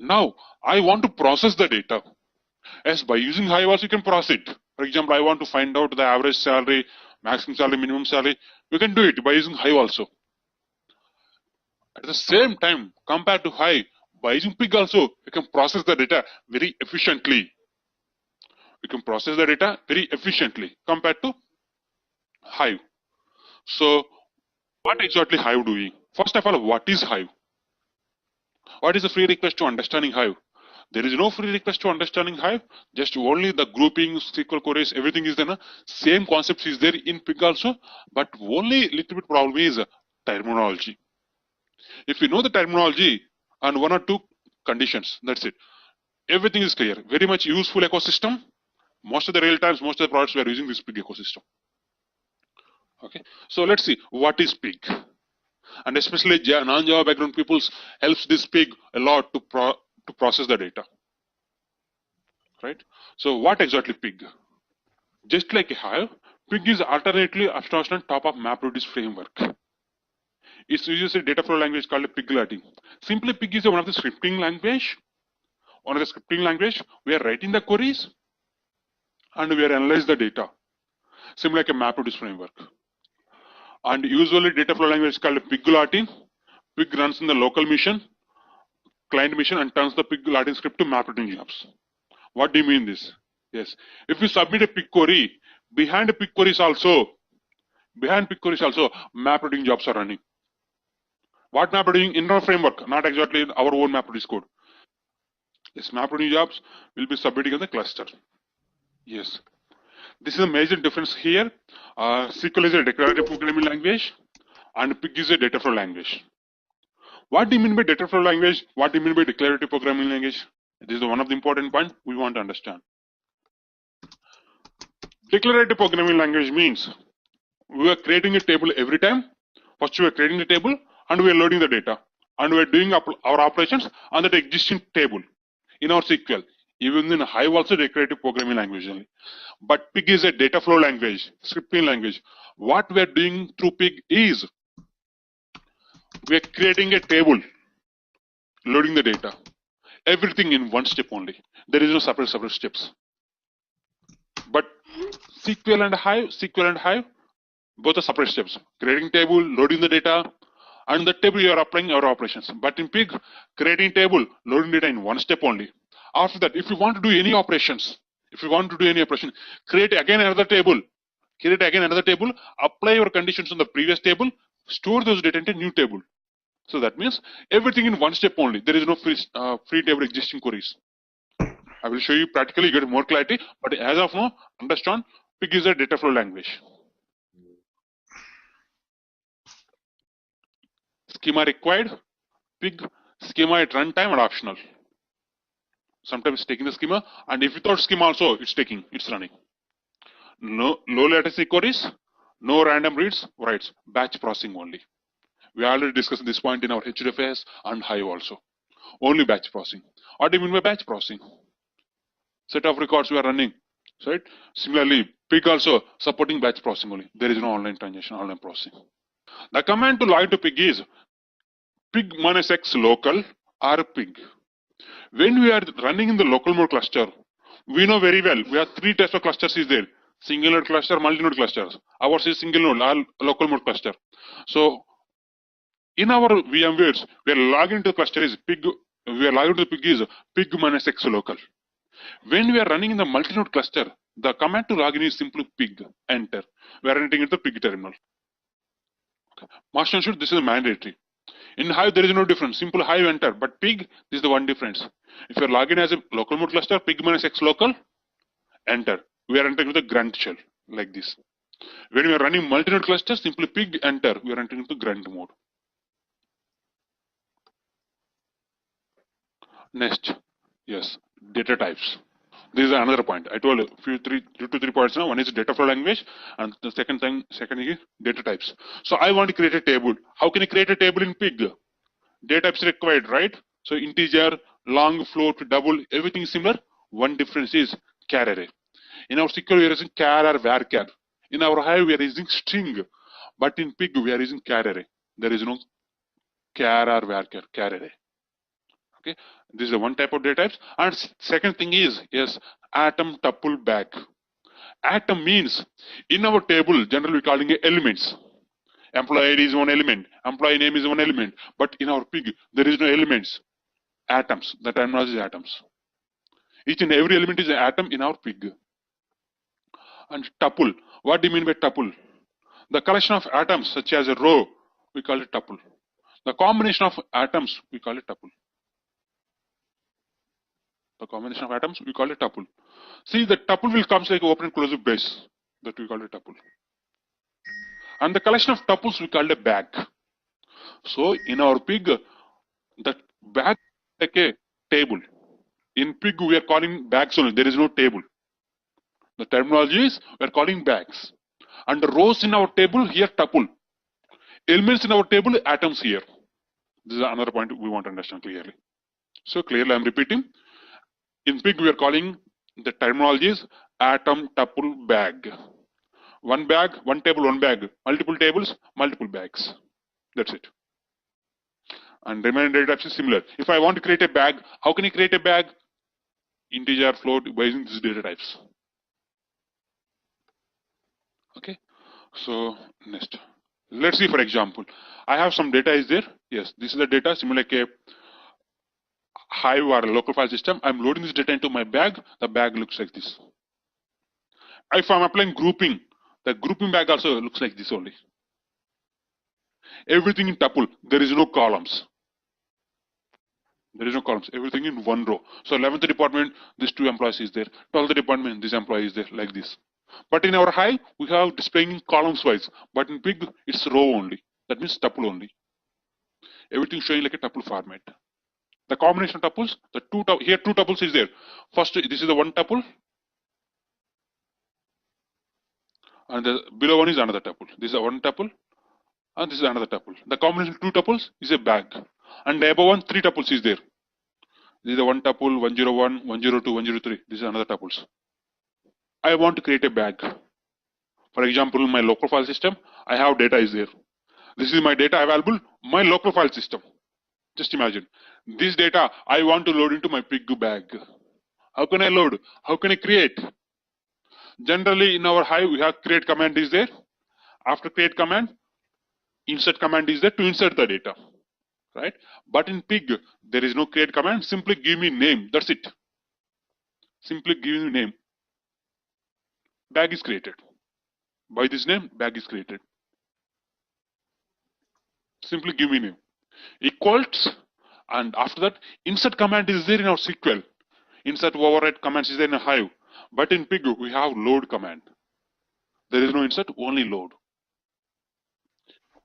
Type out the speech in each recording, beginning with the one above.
Now I want to process the data. Yes, by using Hive also you can process it. For example, I want to find out the average salary, maximum salary, minimum salary. You can do it by using Hive also. At the same time, compared to Hive, by using Pig also, you can process the data very efficiently. You can process the data very efficiently compared to Hive. So, what exactly Hive doing? First of all, what is Hive? What is the free request to understanding Hive? There is no free request to understanding Hive. Just only the groupings, SQL queries, everything is there. Same concepts is there in Pig also, but only little bit problem is terminology. If you know the terminology and one or two conditions, that's it. Everything is clear. Very much useful ecosystem. Most of the real times, most of the products we are using this Pig ecosystem. Okay, so let's see what is Pig, and especially non-Java background people helps this Pig a lot to process the data. Right. So what exactly Pig? Just like a Hive, Pig is alternately abstraction on top of MapReduce framework. It uses a data flow language called Pig-Latin. Simply, Pig is one of the scripting language. One of the scripting language, we are writing the queries and we are analyzing the data. Similar like a MapReduce framework. And usually data flow language is called Pig-Latin. Pig runs in the local machine, client machine, and turns the Pig-Latin script to MapReduce jobs. What do you mean this? Yes. If you submit a Pig query, behind a Pig queries also, MapReduce jobs are running. What MapReduce? In our framework, not exactly our own MapReduce code. Yes, MapReduce jobs will be submitting in the cluster. Yes. This is a major difference here. SQL is a declarative programming language and Pig is a data flow language. What do you mean by data flow language? What do you mean by declarative programming language? This is one of the important points we want to understand. Declarative programming language means we are creating a table every time. First we are creating the table and we are loading the data and we are doing our operations on that existing table in our SQL. Even in Hive also declarative programming language only. But Pig is a data flow language, scripting language. What we are doing through Pig is we are creating a table, loading the data, everything in one step only. There is no separate steps. But SQL and Hive, both are separate steps. Creating table, loading the data, and the table you are applying your operations. But in Pig, creating table, loading data in one step only. After that, if you want to do any operations, create again another table. Apply your conditions on the previous table, store those data into a new table. So that means everything in one step only. There is no free table existing queries. I will show you practically, get more clarity. But as of now, understand, Pig is a data flow language. Schema required. Pig schema at runtime and optional. Sometimes taking the schema, and if without schema also it's running. No low latency queries, no random reads, writes, batch processing only. We already discussed this point in our HDFS and Hive also. Only batch processing. What do you mean by batch processing? Set of records we are running. Right? Similarly, Pig also supporting batch processing only. There is no online transaction, online processing. The command to log to Pig is pig -x local or Pig. When we are running in the local mode cluster, we know very well we have three types of clusters is there: single node cluster, multi-node clusters. Ours is single node, all local mode cluster. So in our VMwares, we are logging to the cluster is Pig. We are logging to the Pig is pig -x local. When we are running in the multi-node cluster, the command to login is simply Pig enter. We are entering into the Pig terminal. Okay. Master ensure this is mandatory. In Hive, there is no difference. Simple Hive enter, but Pig, this is the one difference. If you are logging as a local mode cluster, pig -x local, enter. We are entering with a grunt shell like this. When we are running multi-node cluster, simply pig enter. We are entering into grunt mode. Next, yes, data types. This is another point. I told you two to three points now. One is data flow language, and the second is data types. So I want to create a table. How can I create a table in Pig? Data types required, right? So integer, long, float, double, everything is similar. One difference is char array. In our SQL, we are using char or varchar. In our Hive, we are using string. But in Pig, we are using char array. There is no char or varchar, char array. Okay, this is the one type of data types. And second thing is yes, atom tuple bag. Atom means in our table generally we calling it elements. Employee ID is one element, employee name is one element, but in our pig there is no elements. Atoms. The terminology is atoms. Each and every element is an atom in our pig. And tuple. What do you mean by tuple? The collection of atoms such as a row, we call it tuple. The combination of atoms, we call it tuple. The combination of atoms, we call it tuple. See, the tuple will come like open and closive base. That we call it tuple. And the collection of tuples, we call it bag. So in our pig, the bag is like a table. In pig, we are calling bags only. There is no table. The terminology is we are calling bags. And the rows in our table here tuple. Elements in our table atoms here. This is another point we want to understand clearly. So clearly I am repeating. In pig we are calling the terminology is atom tuple bag. One bag, one table, one bag. Multiple tables, multiple bags. That's it. And remaining data types is similar. If I want to create a bag, how can you create a bag? Integer, float, by using these data types. Okay. So next, let's see for example, I have some data is there. Yes, this is the data similar like a Hive or a local file system. I'm loading this data into my bag. The bag looks like this. If I'm applying grouping, the grouping bag also looks like this only. Everything in tuple. There is no columns. There is no columns. Everything in one row. So 11th department, these two employees is there. 12th department, this employee is there, like this. But in our Hive, we have displaying in columns wise. But in Pig, it's row only. That means tuple only. Everything showing like a tuple format. The combination of tuples, the here two tuples is there. First, this is the one tuple, and the below one is another tuple. This is a one tuple, and this is another tuple. The combination of two tuples is a bag, and the above one three tuples is there. This is the one tuple, 101, 102, 103. This is another tuples. I want to create a bag. For example, my local file system, I have data is there. This is my data available, my local file system. Just imagine. This data I want to load into my Pig bag. How can I load? How can I create? Generally in our Hive, we have create command is there. After create command, insert command is there to insert the data. Right? But in Pig, there is no create command. Simply give me name. That's it. Simply give me name. Bag is created. By this name, bag is created. Simply give me name. Equals, and after that, insert command is there in our SQL. Insert override commands is there in a Hive. But in Pig, we have load command. There is no insert, only load.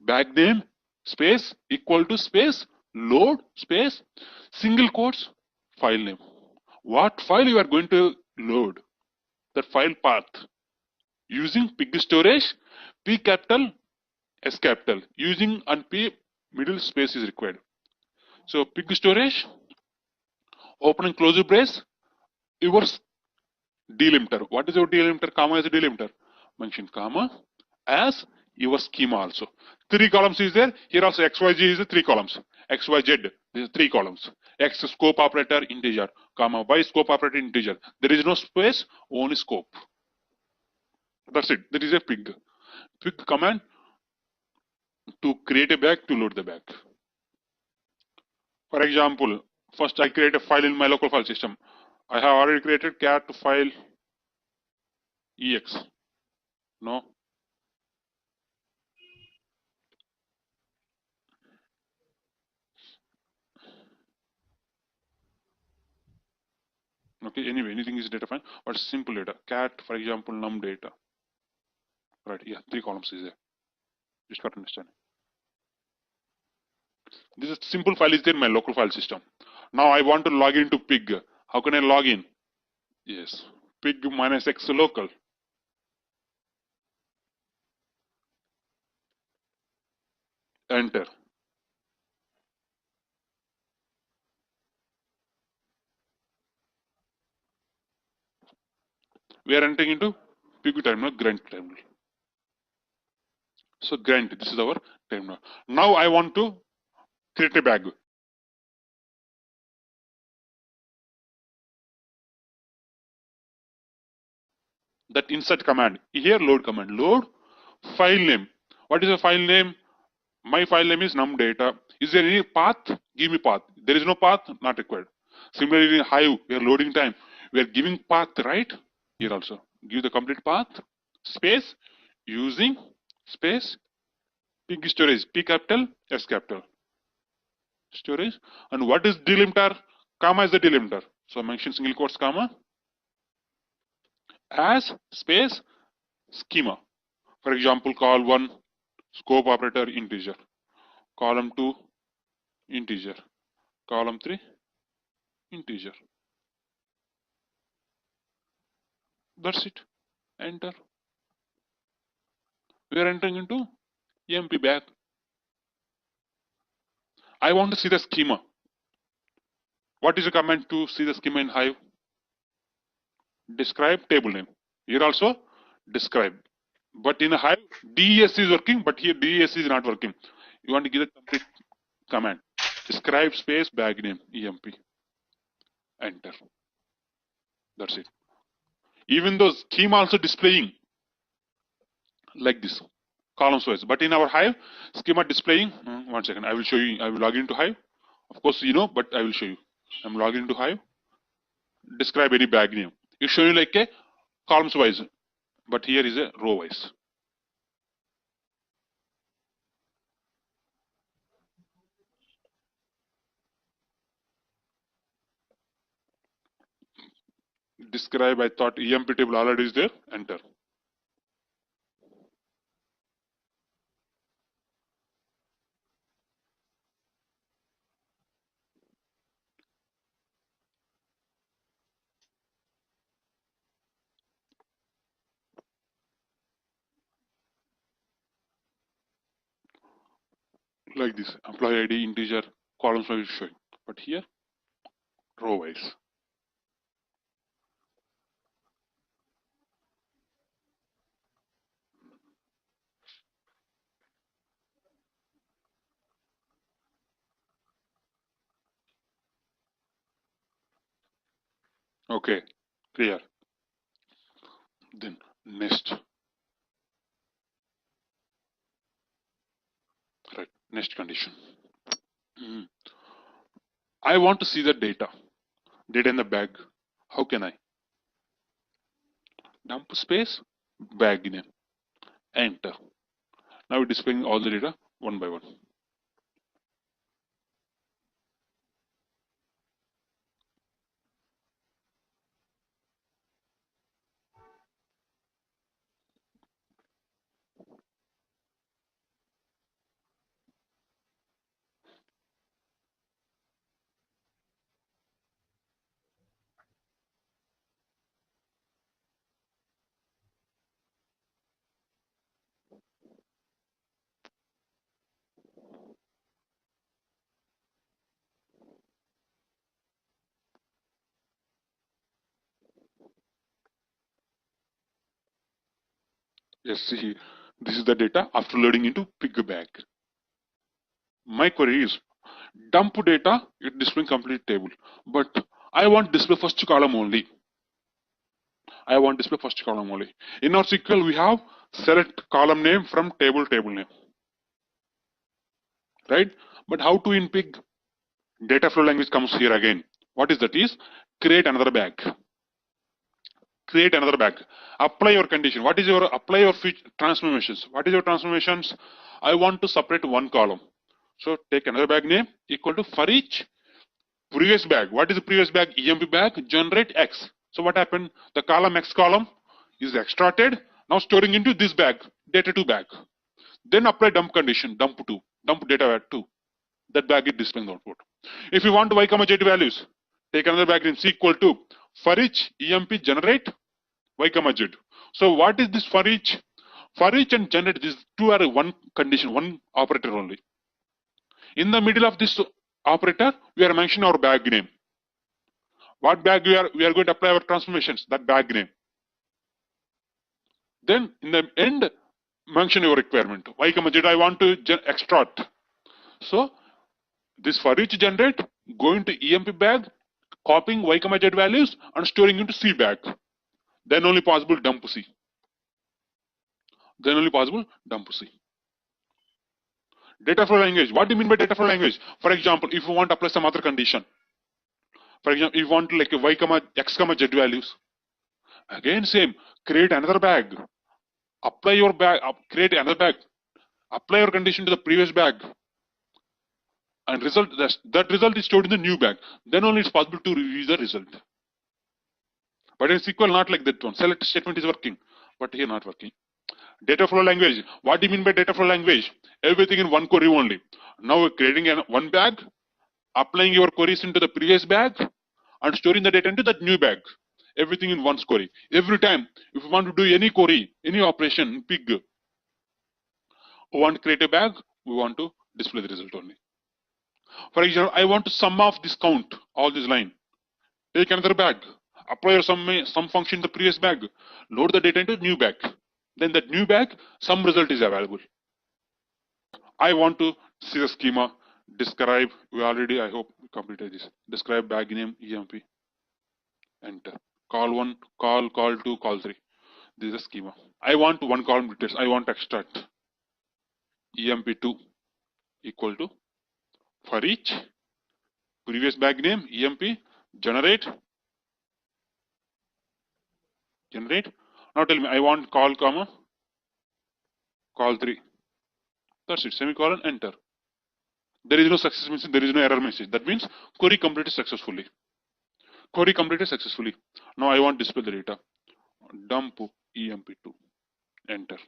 Bag name, space, equal to space, load, space, single quotes, file name. What file you are going to load? The file path. Using Pig storage, P capital, S capital. Using and P middle space is required. So Pig storage, open and close brace, your delimiter. What is your delimiter? Comma is a delimiter. Mention comma as your schema also. Three columns is there. Here also XYZ is the three columns. XYZ is three columns. X scope operator integer, comma Y scope operator integer. There is no space, only scope. That's it. That is a Pig. Pig command to create a bag, to load the bag. For example, first I create a file in my local file system. I have already created cat file ex. No. Okay, anyway, anything is data fine, but simple data. Cat, for example, num data. Right, yeah, three columns is there. Just got to understand. This is simple file is there in my local file system. Now I want to log into Pig. How can I log in? Yes, Pig minus X local. Enter. We are entering into Pig terminal, grunt terminal. So grunt, this is our terminal. Now I want to create a bag. that insert command. Here load command. Load file name. What is the file name? My file name is num data. Is there any path? Give me path. There is no path, not required. Similarly in Hive, we are loading time. We are giving path, right? Here also. Give the complete path, space, using, space, pig storage, P capital, S capital. Storage. And what is delimiter? Comma is the delimiter. So mention single quotes comma as space schema. For example, call 1 scope operator integer, column 2 integer, column 3 integer. That's it. Enter. We are entering into EMP bag. I want to see the schema. What is the command to see the schema in Hive? Describe table name. Here also describe. But in Hive, DES is working, but here DES is not working. You want to give the complete command. Describe space bag name EMP. Enter. That's it. Even though schema also displaying like this, columns wise. But in our Hive, schema displaying. 1 second. I will show you. I will log into Hive. Of course, you know, but I will show you. I'm logging into Hive. Describe any bag name. It's showing like a columns wise, but here is a row wise. Describe, I thought EMP table already is there. Enter. Like this, employee ID integer, columns wise showing, but here row wise. Okay, clear. Then next, right? Next condition. I want to see the data in the bag. How can I? Dump space, bag name, enter. Now it's displaying all the data one by one. Yes, see, this is the data after loading into pig bag. My query is dump data, it displaying complete table. But I want display first column only. I want display first column only. In our SQL, we have select column name from table name. Right? But how to in pig? Data flow language comes here again. What is that is create another bag. Create another bag. Apply your condition. What is your apply your transformations? What is your transformations? I want to separate one column. So take another bag name equal to for each previous bag. What is the previous bag? EMP bag generate X. So what happened? The column X column is extracted. Now storing into this bag, data 2 bag. Then apply dump condition, dump 2, dump data at 2. That bag is displaying the output. If you want y, z values, take another bag name C equal to for each EMP generate y, z. So what is this for each? For each and generate, these two are one condition, one operator only. In the middle of this operator, we are mentioning our bag name. What bag we are going to apply our transformations? That bag name. Then in the end, mention your requirement. Y, z I want to extract. So this for each generate, going to EMP bag, copying y, z values and storing into C bag. Then only possible dump C. Then only possible dump C. Data flow language. What do you mean by data flow language? For example, if you want to apply some other condition, for example, if you want to like y comma x comma z values, again same. Create another bag. Apply your bag. Create another bag. Apply your condition to the previous bag, and result that result is stored in the new bag. Then only it's possible to review the result. But in SQL, not like that one. Select statement is working, but here not working. Data flow language. What do you mean by data flow language? Everything in one query only. Now we're creating one bag, applying your queries into the previous bag, and storing the data into that new bag. Everything in one query. Every time, if you want to do any query, any operation in Pig, we want to create a bag, we want to display the result only. For example, I want to sum off this count, all this line. Take another bag, apply your sum function in the previous bag, load the data into new bag. Then that new bag, some result is available. I want to see the schema, describe, we already, I hope, we completed this. Describe bag name, EMP, enter. Call 1, call 2, call 3. This is the schema. I want one column details. I want to extract EMP2 equal to, for each previous bag name, EMP, generate. Now tell me, I want call comma, call 3. That's it, semicolon, enter. There is no success message, there is no error message. That means query completed successfully. Query completed successfully. Now I want to display the data. Dump EMP2. Enter.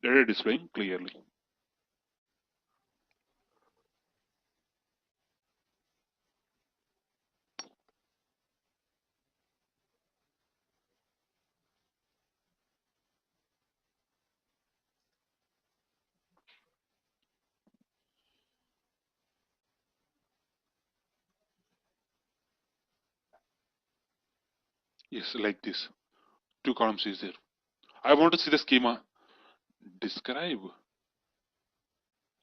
Data displaying clearly. Yes, like this. 2 columns is there. I want to see the schema. Describe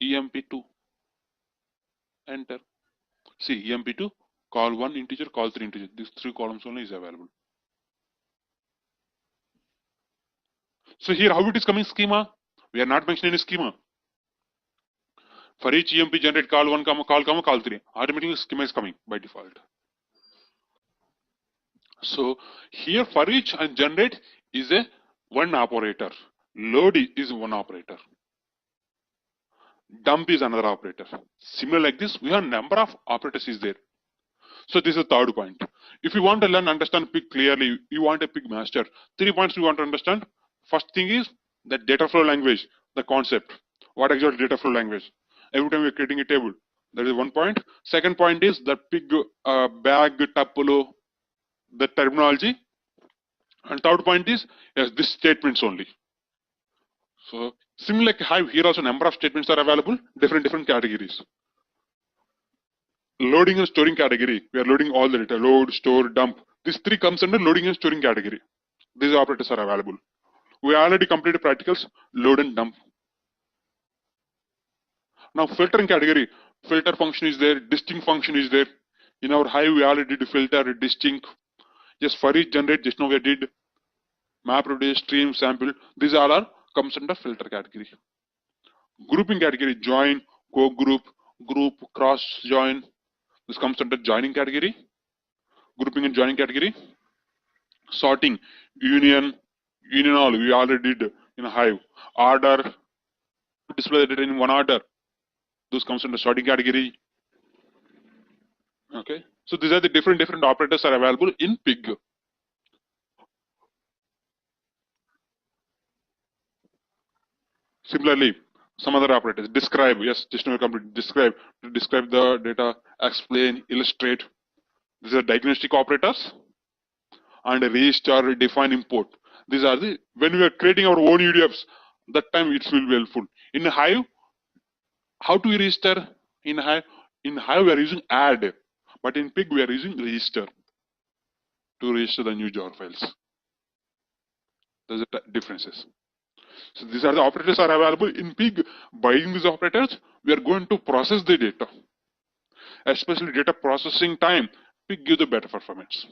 EMP2. Enter. See, EMP2, call 1 integer, call 3 integer. These 3 columns only is available. So here, how it is coming schema? We are not mentioning any schema. For each EMP generate call 1, call 3. Automatically schema is coming by default. So here for each and generate is a one operator. Load is one operator. Dump is another operator. Similar like this, we have number of operators is there. So this is the third point. If you want to learn, understand Pig clearly, you want a Pig master. 3 points you want to understand. First thing is the data flow language, the concept. What exactly data flow language? Every time we're creating a table, that is one point. Second point is the Pig bag tuple, the terminology. And third point is yes, this statements only. So similar like Hive, here also number of statements are available, different categories. Loading and storing category, we are loading all the data, load, store, dump. These 3 comes under loading and storing category. These operators are available. We already completed practicals, load and dump. Now filtering category, filter function is there, distinct function is there. In our Hive, we already did filter, distinct. Yes, for each generate, just now we did map, reduce, stream, sample. These all are comes under filter category. Grouping category, join, co-group, group, cross join. This comes under joining category. Grouping and joining category. Sorting, union all we already did in a Hive. Order, display the data in one order. Those comes under sorting category. Okay. So these are the different operators are available in Pig. Similarly, some other operators. Describe, yes, just now complete. Describe, to describe the data, explain, illustrate. These are diagnostic operators. And register, define, import. These are the, when we are creating our own UDFs, that time it will be helpful. In Hive, how to register? In Hive we are using add, but in Pig we are using register to register the new jar files. There's the differences. So these are the operators are available in Pig. By using these operators, we are going to process the data. Especially data processing time, Pig gives the better performance.